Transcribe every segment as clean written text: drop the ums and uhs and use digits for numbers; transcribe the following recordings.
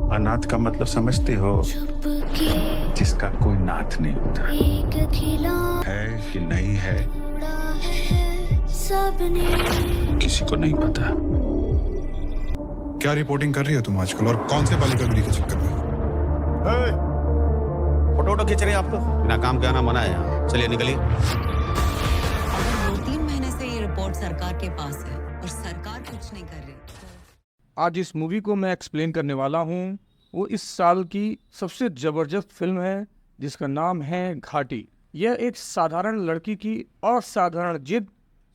अनाथ का मतलब समझते हो? जिसका कोई नाथ नहीं होता। है कि नहीं है किसी को नहीं पता। क्या रिपोर्टिंग कर रही हो तुम आजकल, और कौन से बालिका गृह के चक्कर में? फोटो वोटो खींच रहे हैं आप तो बिना काम के आना मना है यहाँ। चलिए निकलिए। 2-3 महीने से ये रिपोर्ट सरकार के पास है और सरकार कुछ नहीं कर रही। आज इस मूवी को मैं एक्सप्लेन करने वाला हूँ। वो इस साल की सबसे ज़बरदस्त फिल्म है जिसका नाम है घाटी। यह एक साधारण लड़की की असाधारण जिद,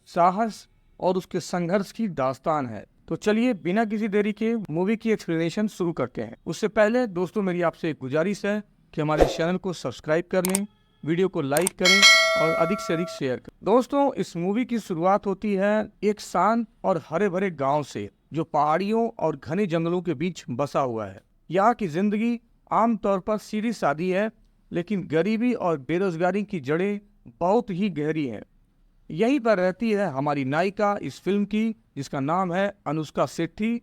साहस और उसके संघर्ष की दास्तान है। तो चलिए बिना किसी देरी के मूवी की एक्सप्लेनेशन शुरू करते हैं। उससे पहले दोस्तों मेरी आपसे एक गुजारिश है कि हमारे चैनल को सब्सक्राइब कर लें, वीडियो को लाइक करें और अधिक से अधिक शेयर करें। दोस्तों इस मूवी की शुरुआत होती है एक शांत और हरे भरे गांव से, जो पहाड़ियों और घने जंगलों के बीच बसा हुआ है। यहाँ की जिंदगी आमतौर पर सीधी सादी है, लेकिन गरीबी और बेरोजगारी की जड़ें बहुत ही गहरी हैं। यहीं पर रहती है हमारी नायिका इस फिल्म की, जिसका नाम है अनुष्का शेट्टी,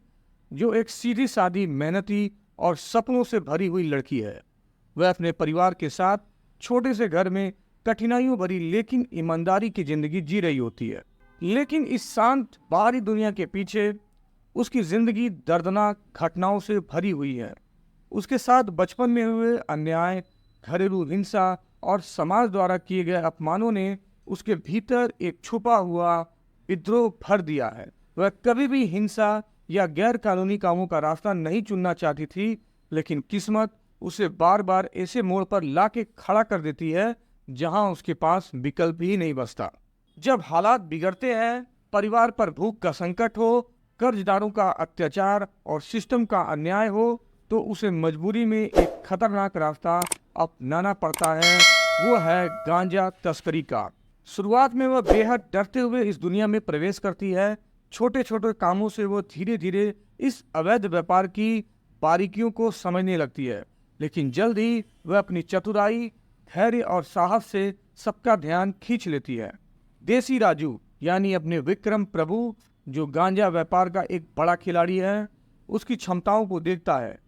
जो एक सीधी सादी, मेहनती और सपनों से भरी हुई लड़की है। वह अपने परिवार के साथ छोटे से घर में कठिनाइयों भरी लेकिन ईमानदारी की जिंदगी जी रही होती है। लेकिन इस शांत बाहरी दुनिया के पीछे उसकी जिंदगी दर्दनाक घटनाओं से भरी हुई है। उसके साथ बचपन में हुए अन्याय, घरेलू हिंसा और समाज द्वारा किए गए अपमानों ने उसके भीतर एक छुपा हुआ विद्रोह भर दिया है। वह कभी भी हिंसा या गैर कानूनी कामों का रास्ता नहीं चुनना चाहती थी, लेकिन किस्मत उसे बार बार ऐसे मोड़ पर ला के खड़ा कर देती है जहां उसके पास विकल्प ही नहीं बचता। जब हालात बिगड़ते हैं, परिवार पर भूख का संकट हो, कर्जदारों का अत्याचार और सिस्टम का अन्याय हो, तो उसे मजबूरी में एक खतरनाक रास्ता अपनाना पड़ता है। वो है गांजा तस्करी का। शुरुआत में वह बेहद डरते हुए इस दुनिया में प्रवेश करती है। छोटे छोटे कामों से वो धीरे धीरे इस अवैध व्यापार की बारीकियों को समझने लगती है, लेकिन जल्द ही वह अपनी चतुराई, धैर्य और साहस से सबका ध्यान खींच लेती है। देसी राजू यानी अपने विक्रम प्रभु, जो गांजा व्यापार का एक बड़ा खिलाड़ी है, उसकी क्षमताओं को देखता है।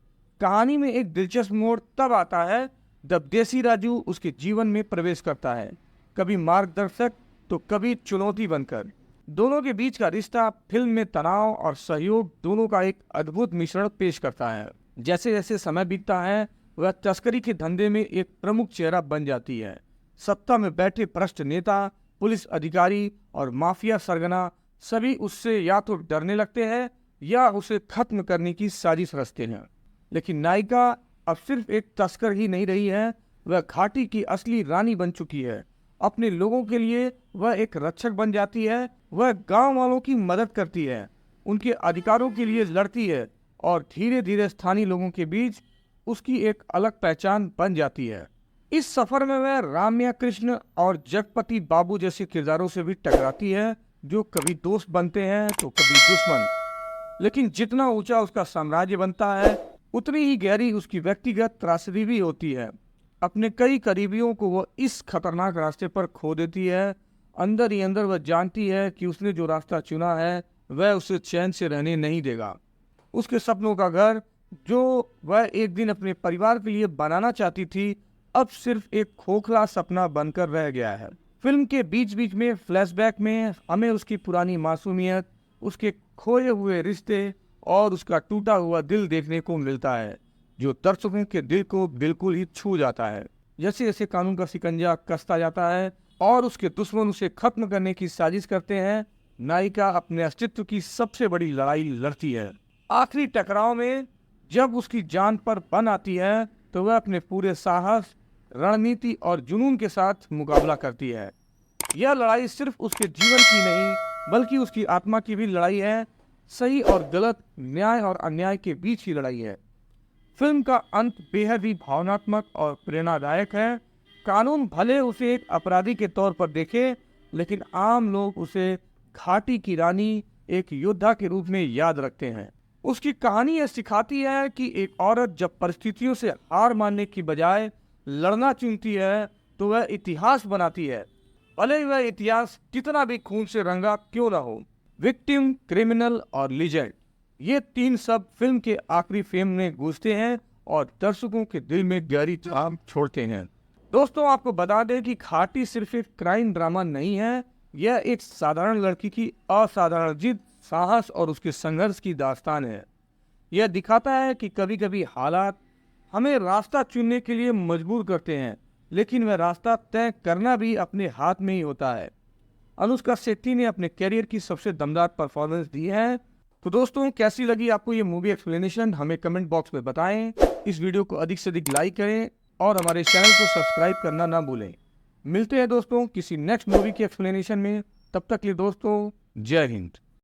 कहानी में एक दिलचस्प मोड़ तब आता है जब देसी राजू उसके जीवन में प्रवेश करता है, कभी मार्गदर्शक तो कभी चुनौती बनकर। दोनों के बीच का रिश्ता फिल्म में तनाव और सहयोग दोनों का एक अद्भुत मिश्रण पेश करता है। जैसे जैसे समय बीतता है, वह तस्करी के धंधे में एक प्रमुख चेहरा बन जाती है। सत्ता में बैठे भ्रष्ट नेता, पुलिस अधिकारी और माफिया सरगना सभी उससे या तो डरने लगते हैं या उसे खत्म करने की साजिश रचते हैं। लेकिन नायिका अब सिर्फ एक तस्कर ही नहीं रही है, वह घाटी की असली रानी बन चुकी है। अपने लोगों के लिए वह एक रक्षक बन जाती है। वह गांव वालों की मदद करती है, उनके अधिकारों के लिए लड़ती है और धीरे धीरे स्थानीय लोगों के बीच उसकी एक अलग पहचान बन जाती है। इस सफर में वह राम्या कृष्ण और जगपति बाबू जैसे किरदारों से भी टकराती है, जो कभी दोस्त बनते हैं तो कभी दुश्मन। लेकिन जितना ऊंचा उसका साम्राज्य बनता है, उतनी ही गहरी उसकी व्यक्तिगत त्रासदी भी होती है। अपने कई करीबियों को वह इस खतरनाक रास्ते पर खो देती है। अंदर ही अंदर वह जानती है कि उसने जो रास्ता चुना है वह उसे चैन से रहने नहीं देगा। उसके सपनों का घर, जो वह एक दिन अपने परिवार के लिए बनाना चाहती थी, अब सिर्फ एक खोखला सपना बनकर रह गया है। फिल्म के बीच बीच में फ्लैशबैक में हमें उसकी पुरानी मासूमियत, उसके खोए हुए रिश्ते और उसका टूटा हुआ दिल देखने को मिलता है, जो दर्शकों के दिल को बिल्कुल ही छू जाता है। जैसे जैसे कानून का शिकंजा कसता जाता है और उसके दुश्मन उसे खत्म करने की साजिश करते हैं, नायिका अपने अस्तित्व की सबसे बड़ी लड़ाई लड़ती है। आखिरी टकराव में जब उसकी जान पर बन आती है, तो वह अपने पूरे साहस, रणनीति और जुनून के साथ मुकाबला करती है। यह लड़ाई सिर्फ उसके जीवन की नहीं, बल्कि उसकी आत्मा की भी लड़ाई है। सही और गलत, न्याय और अन्याय के बीच की लड़ाई है। फिल्म का अंत बेहद ही भावनात्मक और प्रेरणादायक है। कानून भले उसे एक अपराधी के तौर पर देखे, लेकिन आम लोग उसे घाटी की रानी, एक योद्धा के रूप में याद रखते हैं। उसकी कहानी यह सिखाती है कि एक औरत जब परिस्थितियों से हार मानने की बजाय लड़ना चुनती है, तो वह इतिहास बनाती है, भले ही वह इतिहास कितना भी खून से रंगा क्यों ना हो। विक्टिम, क्रिमिनल और लीजेंड, ये तीन सब फिल्म के आखिरी फ्रेम में घुसते हैं और दर्शकों के दिल में गहरी छाप छोड़ते हैं। दोस्तों, आपको बता दें कि घाटी सिर्फ एक क्राइम ड्रामा नहीं है, यह एक साधारण लड़की की असाधारण जिद, साहस और उसके संघर्ष की दास्तान है। यह दिखाता है कि कभी कभी हालात हमें रास्ता चुनने के लिए मजबूर करते हैं, लेकिन वह रास्ता तय करना भी अपने हाथ में ही होता है। अनुष्का शेट्टी ने अपने करियर की सबसे दमदार परफॉर्मेंस दी है। तो दोस्तों, कैसी लगी आपको ये मूवी एक्सप्लेनेशन, हमें कमेंट बॉक्स में बताएं। इस वीडियो को अधिक से अधिक लाइक करें और हमारे चैनल को सब्सक्राइब करना ना भूलें। मिलते हैं दोस्तों किसी नेक्स्ट मूवी के एक्सप्लेनेशन में। तब तक के लिए दोस्तों, जय हिंद।